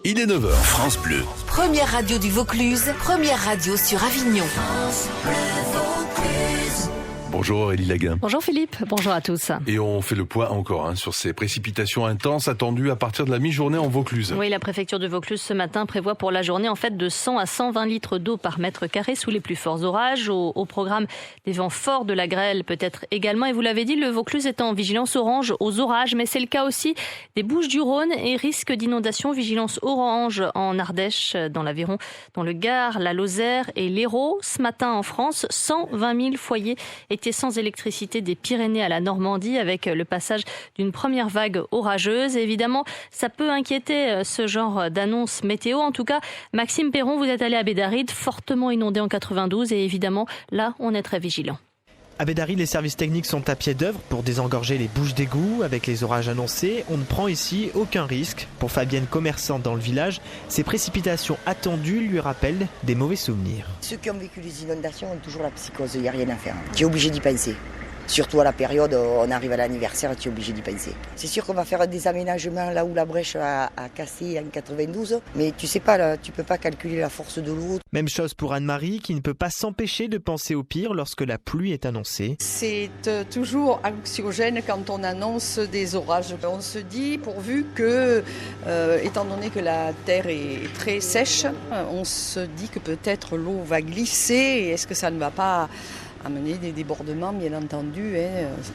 Il est 9h. France Bleu. Première radio du Vaucluse, première radio sur Avignon. Bonjour Aurélie Laguin. Bonjour Philippe, bonjour à tous. Et on fait le point encore sur ces précipitations intenses attendues à partir de la mi-journée en Vaucluse. Oui, la préfecture de Vaucluse ce matin prévoit pour la journée de 100 à 120 litres d'eau par mètre carré sous les plus forts orages. Au programme des vents forts, de la grêle peut-être également. Et vous l'avez dit, le Vaucluse est en vigilance orange aux orages, mais c'est le cas aussi des Bouches-du-Rhône et risque d'inondation. Vigilance orange en Ardèche, dans l'Aveyron, dans le Gard, la Lozère et l'Hérault. Ce matin en France, 120 000 foyers étaient sans électricité des Pyrénées à la Normandie avec le passage d'une première vague orageuse. Et évidemment, ça peut inquiéter ce genre d'annonce météo. En tout cas, Maxime Perron, vous êtes allé à Bédaride, fortement inondé en 92 et évidemment, là, on est très vigilant. À Bédaride, les services techniques sont à pied d'œuvre pour désengorger les bouches d'égout. Avec les orages annoncés, on ne prend ici aucun risque. Pour Fabienne, commerçante dans le village, ces précipitations attendues lui rappellent des mauvais souvenirs. Ceux qui ont vécu les inondations ont toujours la psychose, il n'y a rien à faire. Tu es obligé d'y penser. Surtout à la période, on arrive à l'anniversaire, tu es obligé d'y penser. C'est sûr qu'on va faire des aménagements là où la brèche a cassé en 92, mais tu sais pas, là, tu peux pas calculer la force de l'eau. Même chose pour Anne-Marie, qui ne peut pas s'empêcher de penser au pire lorsque la pluie est annoncée. C'est toujours anxiogène quand on annonce des orages. On se dit, pourvu que, étant donné que la terre est très sèche, on se dit que peut-être l'eau va glisser et est-ce que ça ne va pas amener des débordements, bien entendu,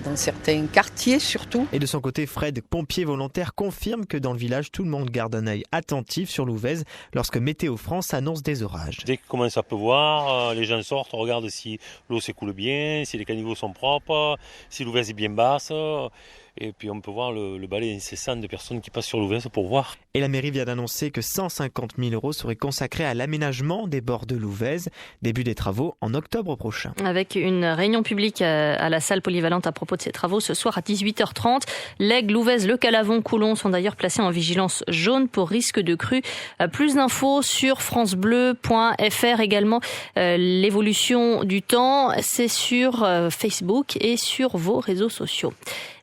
dans certains quartiers surtout. Et de son côté, Fred, pompier volontaire, confirme que dans le village, tout le monde garde un œil attentif sur l'Ouvèze lorsque Météo France annonce des orages. Dès qu'il commence à pleuvoir, les gens sortent, regardent si l'eau s'écoule bien, si les caniveaux sont propres, si l'Ouvèze est bien basse. Et puis on peut voir le balai incessant de personnes qui passent sur l'Ouvèze pour voir. Et la mairie vient d'annoncer que 150 000 € seraient consacrés à l'aménagement des bords de l'Ouvèze. Début des travaux en octobre prochain. Avec une réunion publique à la salle polyvalente à propos de ces travaux ce soir à 18h30. L'Aigle, l'Ouvèze, le Calavon, Coulon sont d'ailleurs placés en vigilance jaune pour risque de crue. Plus d'infos sur francebleu.fr. Également l'évolution du temps, c'est sur Facebook et sur vos réseaux sociaux.